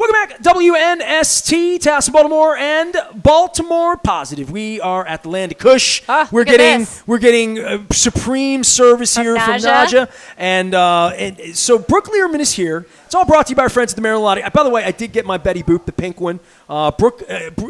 Welcome back, WNST, Taos, Baltimore, and Baltimore Positive. We are at the Land of Kush. We're getting supreme service here from Naja, and so Brooke Lierman is here. It's all brought to you by our friends at the Maryland Lottery. By the way, I did get my Betty Boop, the pink one. Brooke,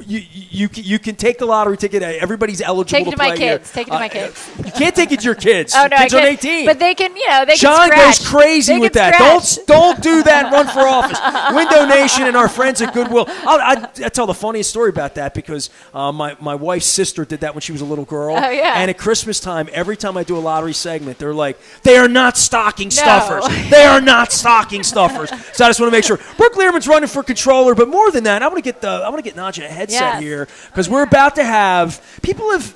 you can take the lottery ticket. Everybody's eligible to play here. Take it to my kids. You can't take it to your kids. Oh, no, kids are 18. But they can, they John can scratch. goes crazy with that. Don't do that. Run for office. Win donation and our friends at Goodwill. I tell the funniest story about that because my wife's sister did that when she was a little girl. Oh, yeah. And at Christmas time, every time I do a lottery segment, they're like, they are not stocking stuffers. They are not stocking stuffers. So I just want to make sure. Brooke Lierman's running for controller, but more than that, I want to get Naja a headset here because we're about to have people have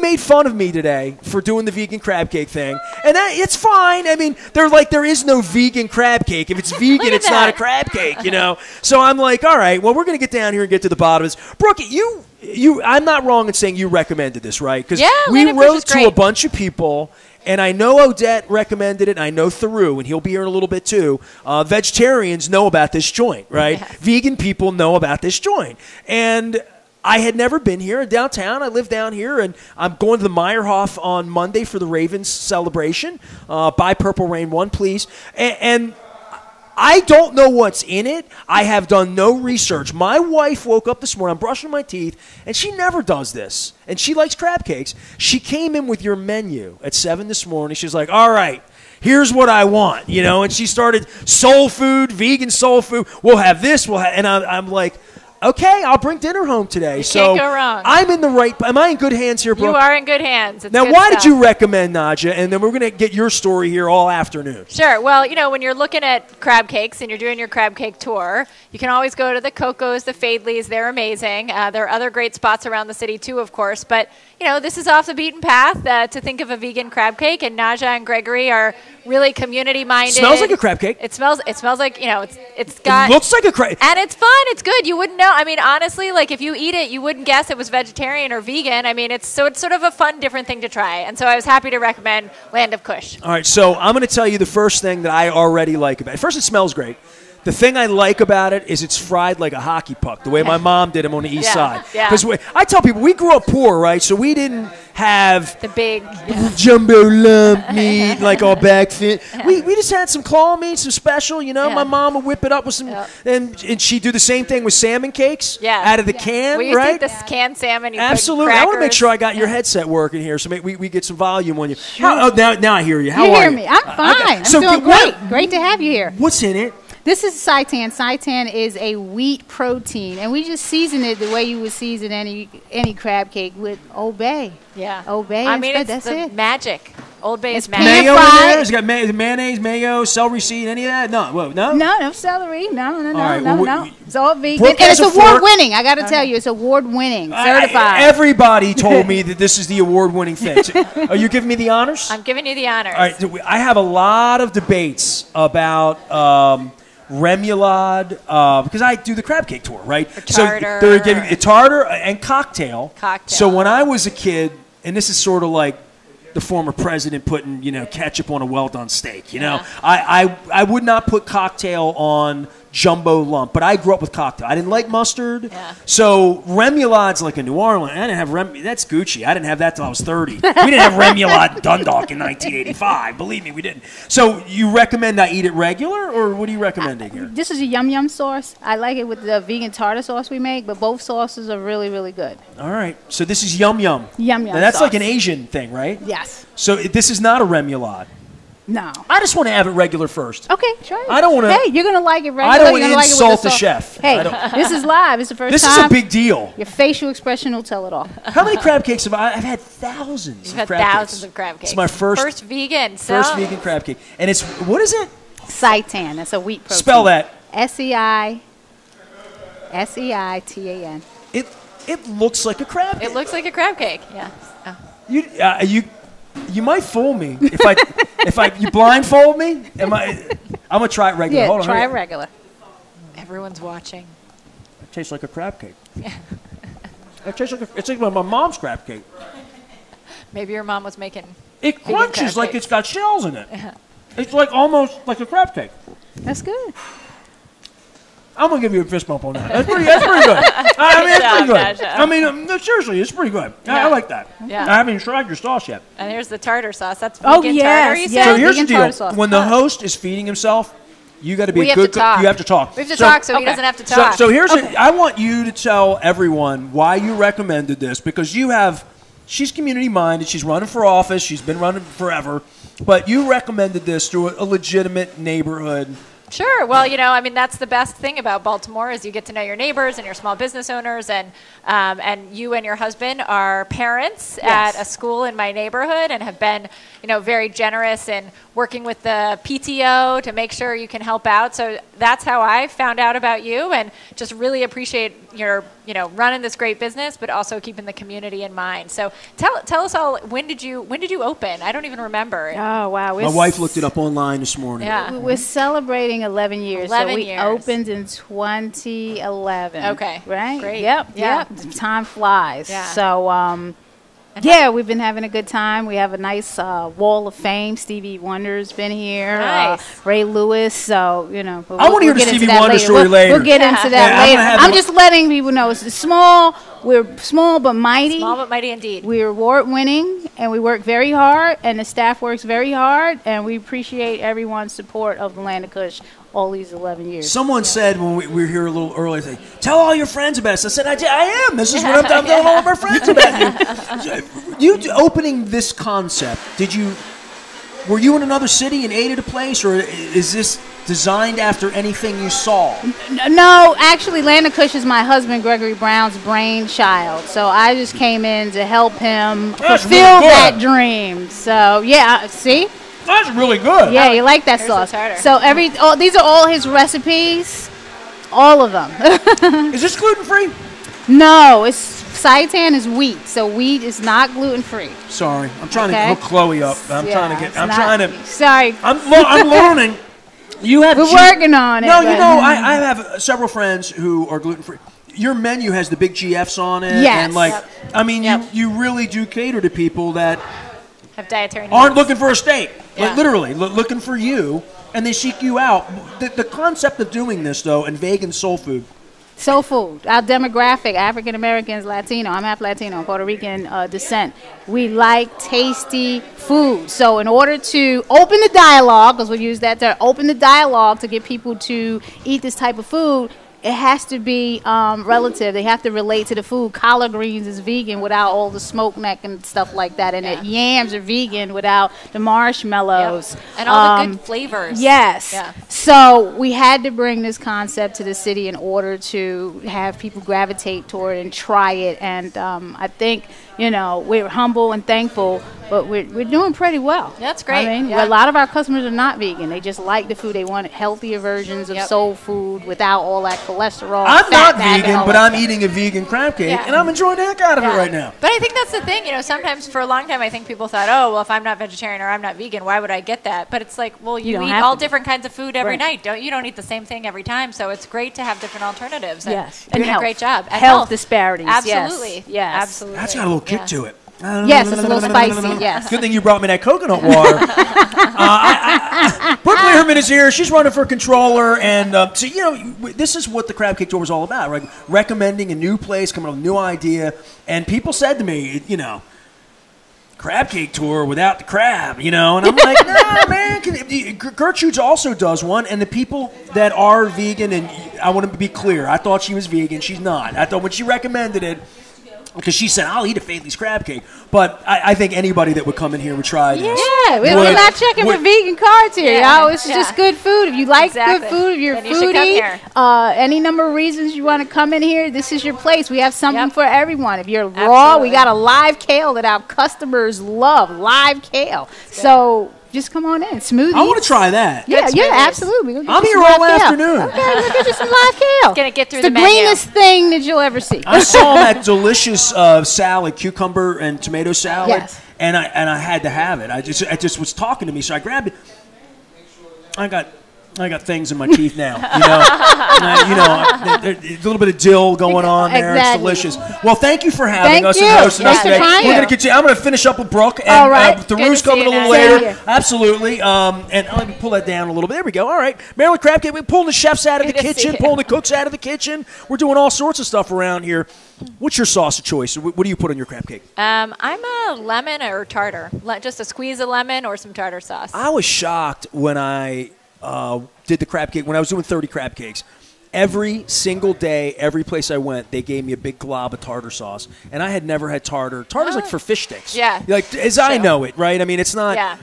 made fun of me today for doing the vegan crab cake thing, and it's fine. I mean, they're like, there is no vegan crab cake. If it's vegan, it's not a crab cake, So I'm like, all right, well, we're going to get down here and get to the bottom of this. Brooke, I'm not wrong in saying you recommended this, right? Because we wrote to a bunch of people. And I know Odette recommended it, and I know Theroux, and he'll be here in a little bit too. Vegetarians know about this joint, right? Yes. Vegan people know about this joint. And I had never been here downtown. I live down here, and I'm going to the Meyerhoff on Monday for the Ravens celebration. Buy Purple Rain 1, please. And I don't know what's in it. I have done no research. My wife woke up this morning. I'm brushing my teeth, and she never does this. And she likes crab cakes. She came in with your menu at 7 this morning. She's like, all right, here's what I want, And she started soul food, vegan soul food. We'll have this. And I'm like, okay, I'll bring dinner home today. You can't go wrong. I'm in the right. Am I in good hands here, Brooke? You are in good hands. It's now, good why stuff. did you recommend Naja? And then we're going to get your story here all afternoon. Sure. Well, when you're looking at crab cakes and you're doing your crab cake tour, you can always go to the Cocos, the Fadleys. They're amazing. There are other great spots around the city too, of course. But this is off the beaten path to think of a vegan crab cake. And Naja and Gregory are really community minded. Smells like a crab cake. It smells like it's got. It looks like a crab. And it's fun. It's good. You wouldn't know. I mean, honestly, like if you eat it, you wouldn't guess it was vegetarian or vegan. I mean, it's sort of a fun, different thing to try. And so I was happy to recommend Land of Kush. All right, so I'm going to tell you the first thing that I already like about it. First, it smells great. The thing I like about it is it's fried like a hockey puck, the way my mom did them on the east side. Because I tell people, we grew up poor, right? So we didn't have the big jumbo lump meat, like all back fit. We just had some claw meat, some special, My mom would whip it up with some, and she'd do the same thing with salmon cakes out of the can, we used right? to eat this canned salmon. Absolutely. I want to make sure I got your headset working here, so we get some volume on you. Sure. Now I hear you. How are you? You hear me? I'm fine. I'm doing great. Great to have you here. What's in it? This is seitan. Seitan is a wheat protein, and we just season it the way you would season any crab cake with Old Bay. Yeah. Old Bay. I mean, that's it. Magic. Old Bay is it's magic. Mayo in there? It's got mayonnaise, mayo, celery seed, any of that? No. No celery. No. It's all vegan. Brooke And it's award-winning. I got to tell you, it's award-winning, certified. Everybody told me that this is the award-winning thing. So, are you giving me the honors? I'm giving you the honors. All right. So I have a lot of debates about remoulade because I do the crab cake tour, right? Or tartar. So they're giving a tartar and cocktail. Cocktail. So when I was a kid, and this is sort of like the former president putting, ketchup on a well-done steak, I would not put cocktail on jumbo lump, but I grew up with cocktail. I didn't like mustard. Yeah. So remoulade's like a New Orleans. I didn't have that's Gucci. I didn't have that till I was 30. We didn't have remoulade in Dundalk in 1985. Believe me, we didn't. So you recommend I eat it regular, or what are you recommending here? This is a yum sauce. I like it with the vegan tartar sauce we make, but both sauces are really, really good. All right. So this is yum. Yum Now that's sauce. like an Asian thing, right? Yes. So this is not a remoulade. No. I just want to have it regular first. Okay, try it. I don't want to. Hey, you're going to like it regular. I don't want to insult the chef. Hey, this is live. It's the first this time. This is a big deal. Your facial expression will tell it all. How many crab cakes have I've had thousands You've of had crab thousands cakes. of crab cakes. It's my first vegan. First vegan crab cake. And it's, what is it? Seitan. That's a wheat protein. Spell that. Seitan. It looks like a crab cake. It looks like a crab cake, yeah. Oh. You might fool me if you blindfold me. I'm gonna try it regular. Yeah, Hold on, try it regular. Everyone's watching. It tastes like a crab cake. Yeah. It's like my mom's crab cake. Maybe your mom was making. It crunches like it's got shells in it. It's like almost like a crab cake. That's good. I'm going to give you a fist bump on that. That's pretty good. I mean, that's pretty good. Gotcha. I mean, no, seriously, it's pretty good. I like that. Yeah. I haven't even tried your sauce yet. And here's the tartar sauce. That's vegan tartar, you yes. said? So here's the vegan deal. tartar sauce. When the host is feeding himself, you got to be We a have to good cook. talk. You have to talk. We have to talk so he doesn't have to talk. So here's I want you to tell everyone why you recommended this, because she's community minded. She's running for office. She's been running forever. But you recommended this to a legitimate neighborhood. Sure. Well, I mean, that's the best thing about Baltimore is you get to know your neighbors and your small business owners, and you and your husband are parents at a school in my neighborhood and have been, very generous in working with the PTO to make sure you can help out. So that's how I found out about you, and just really appreciate your, running this great business, but also keeping the community in mind. So tell us all, when did you open? I don't even remember. Oh, wow. My wife looked it up online this morning. Yeah. We're celebrating 11 years. 11 so we years. opened in 2011. Okay. Right? Great. Yep. Yeah. Time flies. Yeah. So, we've been having a good time. We have a nice wall of fame. Stevie Wonder's been here. Nice. Ray Lewis. So, I want to hear the Stevie Wonder story later. We'll get into that later. I'm just letting people know it's small. We're small but mighty. Small but mighty indeed. We're award-winning, and we work very hard, and the staff works very hard, and we appreciate everyone's support of the Land of Kush all these 11 years. Someone said when we were here a little earlier, they tell all your friends about us. I said, I am. This is what I'm telling all of our friends about you. You opening this concept, were you in another city and aided a place, or is this designed after anything you saw? No, actually, Land of Kush is my husband, Gregory Brown's brainchild. So I just came in to help him fulfill that dream. So, see? That's really good. Yeah, you like that sauce. So these are all his recipes, all of them. Is this gluten-free? No, seitan is wheat, so wheat is not gluten-free. Sorry, I'm trying to hook Chloe up. Sorry. I'm learning. We're working on it. No, I have several friends who are gluten-free. Your menu has the big GFs on it. Yes. And I mean, you really do cater to people that have dietary needs. Aren't looking for a steak. Like, literally, looking for you, and they seek you out. The concept of doing this, though, and vegan soul food. Soul food. Our demographic, African Americans, Latino. I'm half Latino, Puerto Rican descent. We like tasty food. So in order to open the dialogue, because we use that to open the dialogue to get people to eat this type of food, it has to be relative. They have to relate to the food. Collard greens is vegan without all the smoke neck and stuff like that in it. Yams are vegan without the marshmallows. Yep. And all the good flavors. Yes. Yeah. So we had to bring this concept to the city in order to have people gravitate toward it and try it. And I think, we're humble and thankful, but we're doing pretty well. That's great. I mean, a lot of our customers are not vegan. They just like the food. They want healthier versions of soul food without all that cholesterol. I'm not vegan, but I'm eating a vegan crab cake, and I'm enjoying the heck out of it right now. But I think that's the thing. Sometimes for a long time, I think people thought, oh, well, if I'm not vegetarian or I'm not vegan, why would I get that? But it's like, well, you eat all different kinds of food every night. You don't eat the same thing every time. So it's great to have different alternatives. Yes. And doing a great job. And health disparities. Absolutely. Yes. Absolutely. That's got a little kick to it. Yes, it's a little spicy, yes. Good thing you brought me that coconut water. Brooke Lierman is here. She's running for controller. And so, this is what the Crab Cake Tour was all about, right? Recommending a new place, coming up with a new idea. And people said to me, Crab Cake Tour without the crab, and I'm like, nah, man. Gertrude's also does one, and the people that are vegan, and I want to be clear, I thought she was vegan. She's not. I thought when she recommended it, because she said, I'll eat a Faithley's crab cake. But I think anybody that would come in here would try this. Yeah, we're not checking for vegan cards here, y'all. It's just good food. If you like good food, if you're a foodie, any number of reasons you want to come in here, this is your place. We have something for everyone. If you're raw, we got a live kale that our customers love, live kale. So just come on in. Smoothies. I want to try that. Yeah, absolutely. I'm here all afternoon. Okay, we'll get you some live kale. Gonna get through the greenest thing that you'll ever see. I saw that delicious salad, cucumber and tomato salad, and I had to have it. I just was talking to me, so I grabbed it. I got I got things in my teeth now. A little bit of dill going on there. Exactly. It's delicious. Well, thank you for having Thank us you. and hosting us Thanks for today. trying. We're going to continue. I'm going to finish up with Brooke. And, All right. The Good Roo's to see coming a you, little Nestor. later. Same here. Absolutely. And let me pull that down a little bit. There we go. All right. Maryland Crab Cake. We're pulling the chefs out of the Good to see kitchen, you. pulling the cooks out of the kitchen. We're doing all sorts of stuff around here. What's your sauce of choice? What do you put on your crab cake? I'm a lemon or tartar. Just a squeeze of lemon or some tartar sauce. I was shocked when I did the crab cake, when I was doing 30 crab cakes. Every single day, every place I went, they gave me a big glob of tartar sauce. And I had never had tartar. Tartar's like for fish sticks. Yeah. Like, as I know it, right? I mean, it's not. Yeah.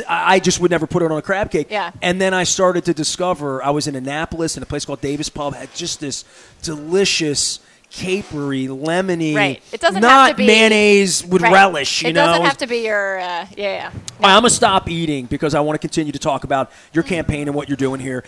I just would never put it on a crab cake. Yeah. And then I started to discover, I was in Annapolis, in a place called Davis Pub, had just this delicious, capery, lemony, Right. It doesn't not have to be mayonnaise with Right. relish. It doesn't have to be your, yeah. I'm going to stop eating because I want to continue to talk about your campaign and what you're doing here.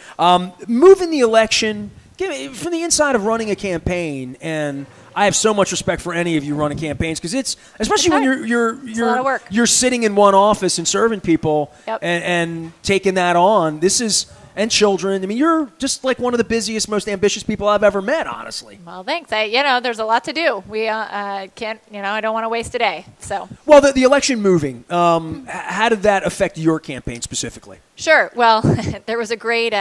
Moving the election, from the inside of running a campaign, and I have so much respect for any of you running campaigns because it's, especially when It's a lot of work. you're sitting in one office and serving people Yep. and taking that on. This is, and children. I mean, you're just like one of the busiest, most ambitious people I've ever met, honestly. Well, thanks. There's a lot to do. We can't, I don't want to waste a day. So. Well, the election moving, how did that affect your campaign specifically? Sure. Well, there was a great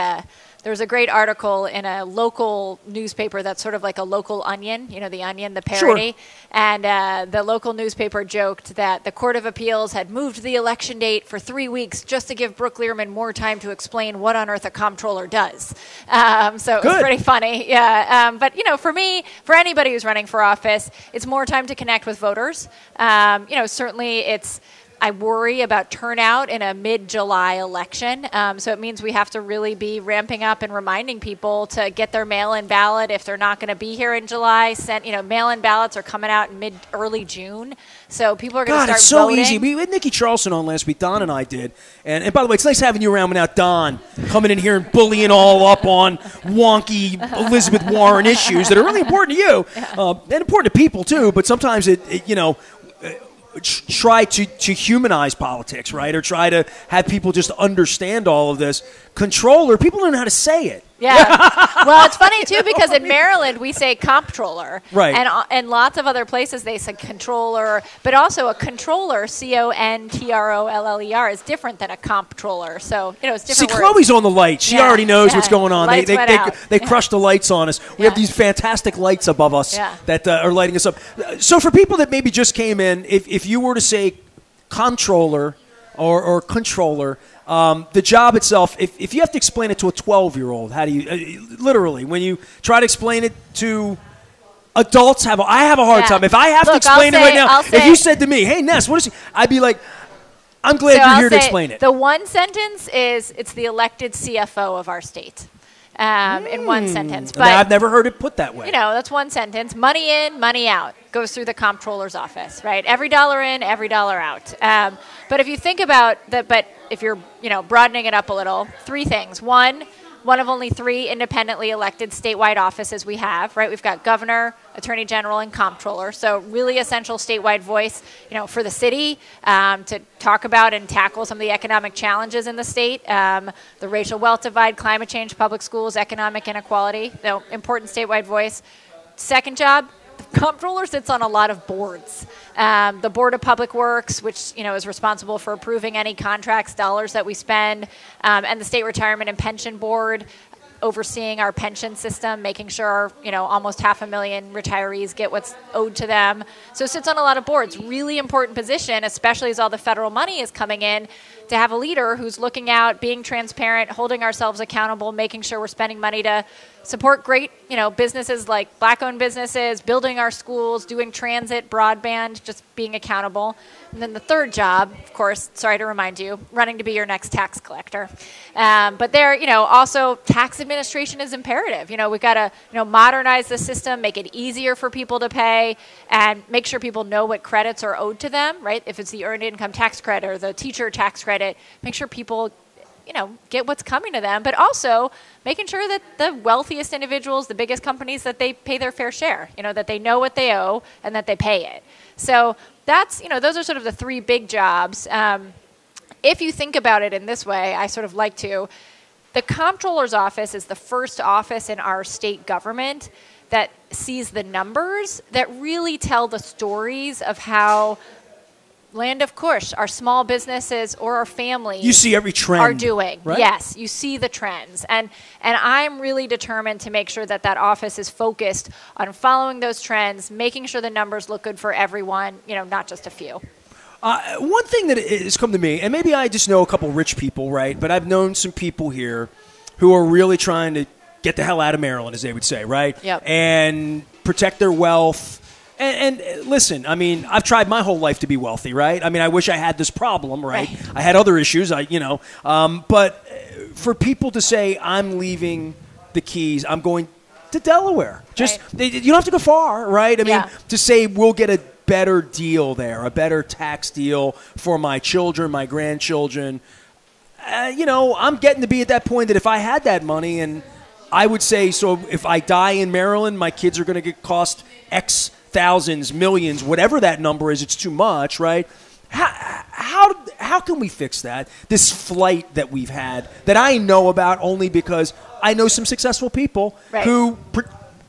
article in a local newspaper that's sort of like a local Onion, the Onion, the parody. Sure. And the local newspaper joked that the Court of Appeals had moved the election date for 3 weeks just to give Brooke Lierman more time to explain what on earth a comptroller does. So it was pretty funny. Yeah. But, for me, for anybody who's running for office, it's more time to connect with voters. Certainly I worry about turnout in a mid-July election. So it means we have to really be ramping up and reminding people to get their mail-in ballot if they're not going to be here in July. Mail-in ballots are coming out in early June. So people are going to start God, it's so voting. easy. We had Nikki Charleston on last week. Don and I did. And by the way, it's nice having you around without Don coming in here and bullying all up on wonky Elizabeth Warren issues that are really important to you and important to people, too. But sometimes try to humanize politics, right? Or try to have people just understand all of this. Controller, people don't know how to say it. Yeah. Well, it's funny, too, because in Maryland, we say comptroller. Right. And lots of other places, they say controller. But also a controller, C-O-N-T-R-O-L-L-E-R, is different than a comptroller. So, it's different See, words. Chloe's on the light. She already knows what's going on. Lights went out. They crushed the lights on us. We have these fantastic lights above us that are lighting us up. So for people that maybe just came in, if you were to say comptroller or controller, the job itself, if you have to explain it to a 12-year-old, how do you literally, when you try to explain it to adults, I have a hard time. If I have to explain it right now, if you said to me, hey, Ness, what is he? I'd be like, I'm glad you're here to explain it. The one sentence is, it's the elected CFO of our state. In one sentence. But I've never heard it put that way. That's one sentence. Money in, money out goes through the comptroller's office, right? Every dollar in, every dollar out. But if you think about that, but if you're, broadening it up a little, three things. One of only 3 independently elected statewide offices we have, right? We've got governor, attorney general, and comptroller. So really essential statewide voice, for the city to talk about and tackle some of the economic challenges in the state, the racial wealth divide, climate change, public schools, economic inequality, important statewide voice. Second job, the comptroller sits on a lot of boards. The Board of Public Works, which is responsible for approving any contracts, dollars that we spend, and the State Retirement and Pension Board, overseeing our pension system, making sure almost 500,000 retirees get what's owed to them. So it sits on a lot of boards. Really important position, especially as all the federal money is coming in, to have a leader who's looking out, being transparent, holding ourselves accountable, making sure we're spending money to support great, businesses like black-owned businesses, building our schools, doing transit, broadband, just being accountable. And then the third job, of course, sorry to remind you, running to be your next tax collector. But there, also tax administration is imperative. We've got to, modernize the system, make it easier for people to pay, and make sure people know what credits are owed to them, right? If it's the earned income tax credit or the teacher tax credit, make sure people get what's coming to them, but also making sure that the wealthiest individuals, the biggest companies, that they pay their fair share, that they know what they owe and that they pay it. So that's, those are sort of the 3 big jobs. If you think about it in this way, I sort of like to, the comptroller's office is the first office in our state government that sees the numbers that really tell the stories of how Land of Kush, our small businesses or our families, you see every trend are doing. Right? Yes, you see the trends. And I'm really determined to make sure that that office is focused on following those trends, making sure the numbers look good for everyone, not just a few. One thing that has come to me, and maybe I just know a couple rich people, right? But I've known some people here who are really trying to get the hell out of Maryland, as they would say, right? Yep. And protect their wealth. And listen, I mean, I've tried my whole life to be wealthy, right? I mean, I wish I had this problem, right? I had other issues, but for people to say, I'm leaving the Keys, I'm going to Delaware. Just you don't have to go far, right? I mean, to say we'll get a better deal there, a better tax deal for my children, my grandchildren. I'm getting to be at that point that if I had that money, and I would say, so if I die in Maryland, my kids are going to get cost X thousands, millions, whatever that number is, it's too much, right? How can we fix that? This flight that we've had that I know about only because I know some successful people who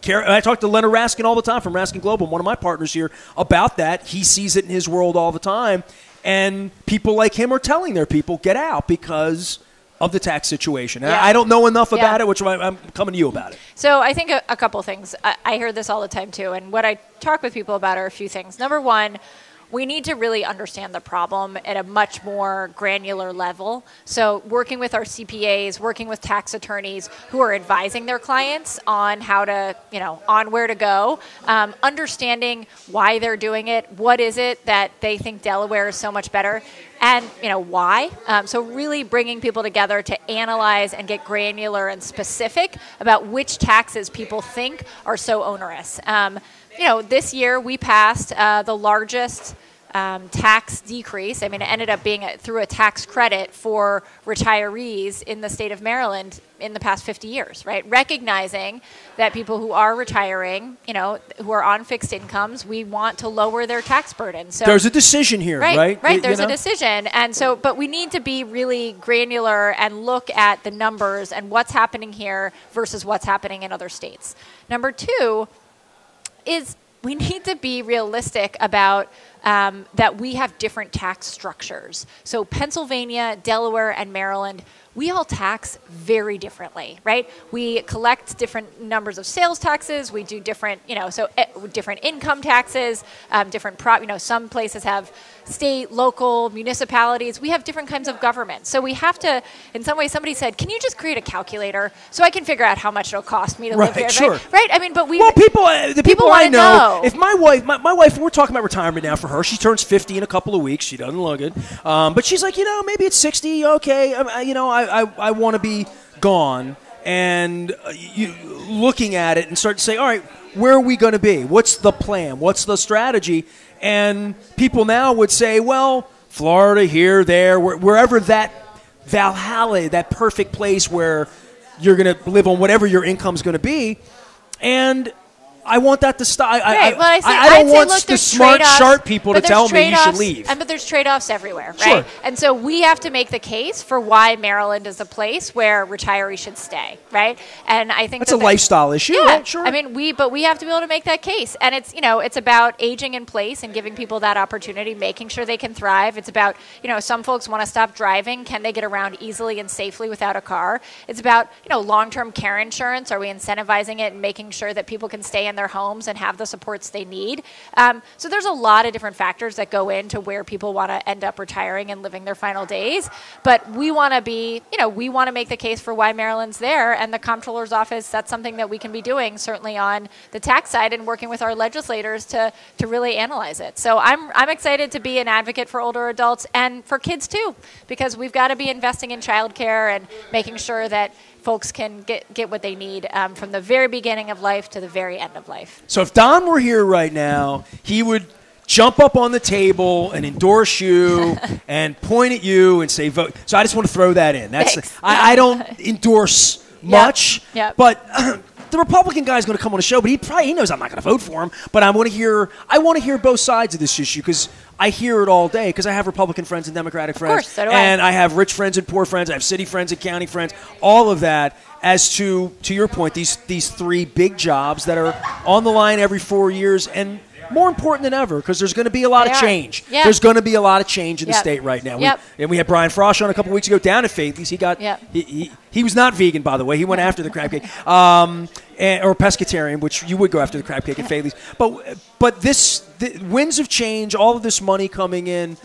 care. I talk to Leonard Raskin all the time from Raskin Global, one of my partners here, about that. He sees it in his world all the time. And people like him are telling their people, get out because of the tax situation. And I don't know enough about it, which I'm coming to you about it. So I think a couple things. I hear this all the time too. And what I talk with people about are a few things. Number one, we need to really understand the problem at a much more granular level. So working with our CPAs, working with tax attorneys who are advising their clients on how to, on where to go, understanding why they're doing it, what is it that they think Delaware is so much better, and why. So really bringing people together to analyze and get granular and specific about which taxes people think are so onerous. This year we passed the largest tax decrease. I mean, it ended up being through a tax credit for retirees in the state of Maryland in the past 50 years, right? Recognizing that people who are retiring, who are on fixed incomes, we want to lower their tax burden. So there's a decision here, right? Right. There's a decision. And so, but we need to be really granular and look at the numbers and what's happening here versus what's happening in other states. Number two is we need to be realistic about that we have different tax structures. So Pennsylvania, Delaware, and Maryland, we all tax very differently, right? We collect different numbers of sales taxes. We do different, different income taxes, different, some places have state, local, municipalities. We have different kinds of government. So we have to, in some way, somebody said, can you just create a calculator so I can figure out how much it'll cost me to live here? Sure. Right? I mean, but the people I know, if my wife, we're talking about retirement now for her. She turns 50 in a couple of weeks. She doesn't look it. But she's like, maybe it's 60. Okay. I want to be gone. And looking at it and start to say, all right, where are we going to be? What's the plan? What's the strategy? And people now would say, well, Florida, here, there, wherever that Valhalla, that perfect place where you're going to live on whatever your income's going to be. And I want that to stop. I don't want the smart, sharp people to tell me you should leave. But there's trade-offs everywhere, right? Sure. And so we have to make the case for why Maryland is a place where retirees should stay, right? And I think that's a lifestyle issue, right? Sure. I mean, we have to be able to make that case. And it's, it's about aging in place and giving people that opportunity, making sure they can thrive. It's about, some folks want to stop driving. Can they get around easily and safely without a car? It's about, long-term care insurance. Are we incentivizing it and making sure that people can stay in their homes and have the supports they need? So there's a lot of different factors that go into where people want to end up retiring and living their final days. But we want to be, we want to make the case for why Maryland's there. And the comptroller's office, that's something that we can be doing, certainly on the tax side and working with our legislators to really analyze it. So I'm excited to be an advocate for older adults and for kids too, because we've got to be investing in childcare and making sure that folks can get what they need from the very beginning of life to the very end of life. So if Don were here right now, he would jump up on the table and endorse you and point at you and say vote. So I just want to throw that in. I don't endorse much, but the Republican guy's going to come on the show, but he knows I'm not going to vote for him. But I want to hear both sides of this issue because I hear it all day because I have Republican friends and Democratic friends. Of course, so do I. And I have rich friends and poor friends. I have city friends and county friends. All of that as to your point, these three big jobs that are on the line every 4 years and more important than ever because there's going to be a lot of change. Yep. There's going to be a lot of change in the state right now. We had Brian Frosch on a couple weeks ago down at Faithley's. He was not vegan, by the way. He went after the crab cake. Or pescatarian, which you would go after the crab cake at Faithley's. But the winds of change, all of this money coming in,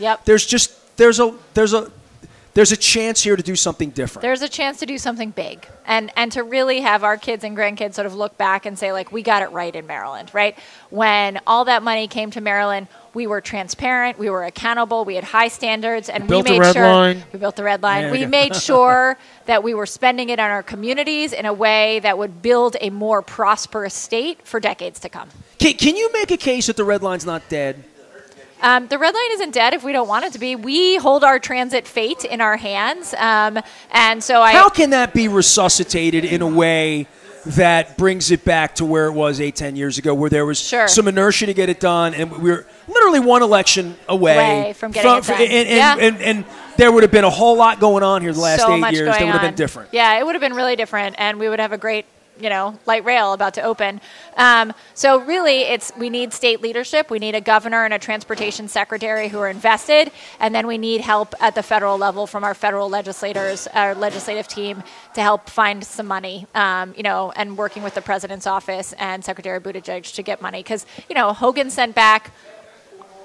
there's a chance here to do something different. There's a chance to do something big and to really have our kids and grandkids sort of look back and say, like, we got it right in Maryland, right? When all that money came to Maryland, we were transparent, we were accountable, we had high standards, and we made sure we built the red line. We made sure that we were spending it on our communities in a way that would build a more prosperous state for decades to come. Can you make a case that the red line's not dead? The red line isn't dead if we don't want it to be. We hold our transit fate in our hands. And so How can that be resuscitated in a way that brings it back to where it was 8-10 years ago, where there was some inertia to get it done, and we were literally one election away from getting it done. And there would have been a whole lot going on here the last 8 years that would have been different. Yeah, it would have been really different, and we would have a great light rail about to open. So really, we need state leadership. We need a governor and a transportation secretary who are invested, and then we need help at the federal level from our federal legislators, our legislative team, to help find some money, and working with the president's office and Secretary Buttigieg to get money. Because, Hogan sent back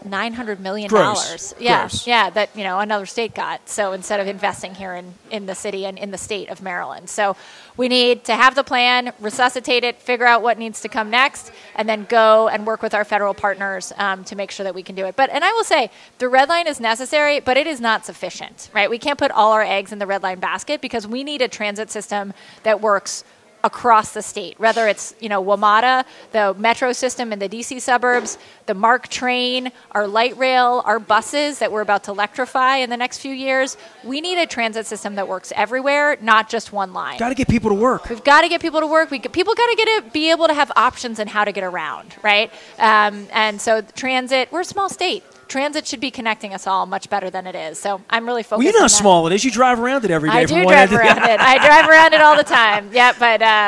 $900 million. Gross. That another state got. So instead of investing here in the city and in the state of Maryland, so we need to have the plan, resuscitate it, figure out what needs to come next, and then go and work with our federal partners to make sure that we can do it. And I will say the red line is necessary, but it is not sufficient. Right? We can't put all our eggs in the red line basket because we need a transit system that works across the state, whether it's, WMATA, the metro system in the D.C. suburbs, the MARC train, our light rail, our buses that we're about to electrify in the next few years. We need a transit system that works everywhere, not just one line. Got to get people to work. We've got to get people to work. People got to be able to have options in how to get around, right? And so transit, we're a small state. Transit should be connecting us all much better than it is. So I'm really focused on that. Well, you know how small it is. You drive around it every day. I do drive around it. I drive around it all the time. Yeah,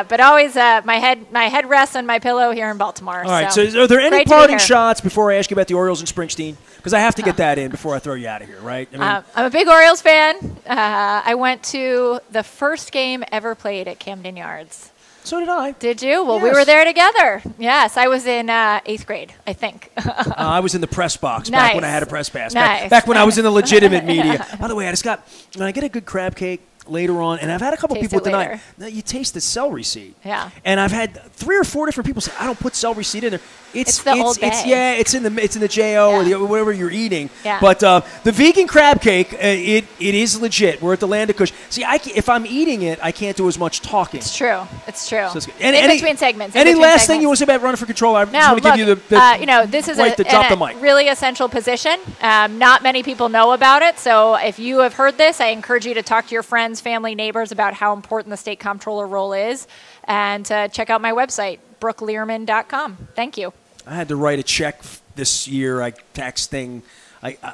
but always my head rests on my pillow here in Baltimore. All right. So are there any parting shots before I ask you about the Orioles and Springsteen? Because I have to get that in before I throw you out of here, right? I'm a big Orioles fan. I went to the first game ever played at Camden Yards. So did I. Did you? Well, we were there together. Yes, I was in 8th grade, I think. I was in the press box back when I had a press pass. Nice. Back when I was in the legitimate media. By the way, when I get a good crab cake later on, and I've had a couple people tonight. Now, you taste the celery seed. Yeah. And I've had 3 or 4 different people say, I don't put celery seed in there. It's the Old Bay. It's in the JO or whatever you're eating. Yeah. But the vegan crab cake, it is legit. We're at the Land of Kush. See, if I'm eating it, I can't do as much talking. It's true. So in between segments. Any last thing you want to say about running for control? I just want to give you the this is right to drop the mic. Really essential position. Not many people know about it. So if you have heard this, I encourage you to talk to your friends, family, neighbors about how important the state comptroller role is, and check out my website, brookelierman.com. Thank you. I had to write a check this year. Tax thing.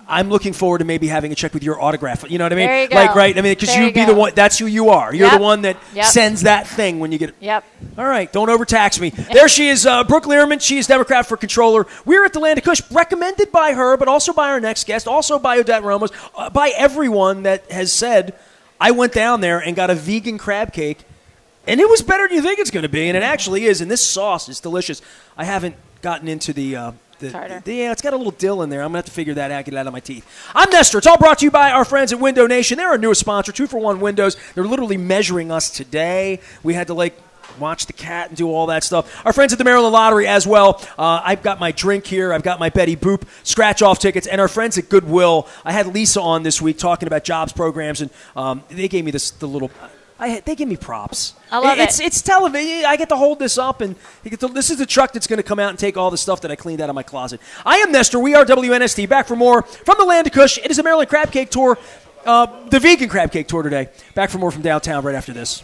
I'm looking forward to maybe having a check with your autograph. You know what I mean? There you go. Right? I mean, because you'd be the one. That's who you are. You're the one that Yep. sends that thing when you get it. Yep. All right. Don't overtax me. There she is, Brooke Lierman. She is Democrat for Controller. We're at the Land of Kush, recommended by her, but also by our next guest, also by Odette Ramos, by everyone that has said, I went down there and got a vegan crab cake, and it was better than you think it's going to be, and it actually is. And this sauce is delicious. I haven't gotten into the it's got a little dill in there. I'm going to have to figure that out, get it out of my teeth. I'm Nestor. It's all brought to you by our friends at Window Nation. They're our newest sponsor, 2-for-1 Windows. They're literally measuring us today. We had to, watch the cat and do all that stuff. Our friends at the Maryland Lottery as well. I've got my drink here. I've got my Betty Boop scratch-off tickets. And our friends at Goodwill. I had Lisa on this week talking about jobs programs, and they gave me they give me props. I love it. It's television. I get to hold this up, and this is the truck that's going to come out and take all the stuff that I cleaned out of my closet. I am Nestor. We are WNST. Back for more from the Land of Kush. It is a Maryland Crab Cake Tour, the Vegan Crab Cake Tour today. Back for more from downtown right after this.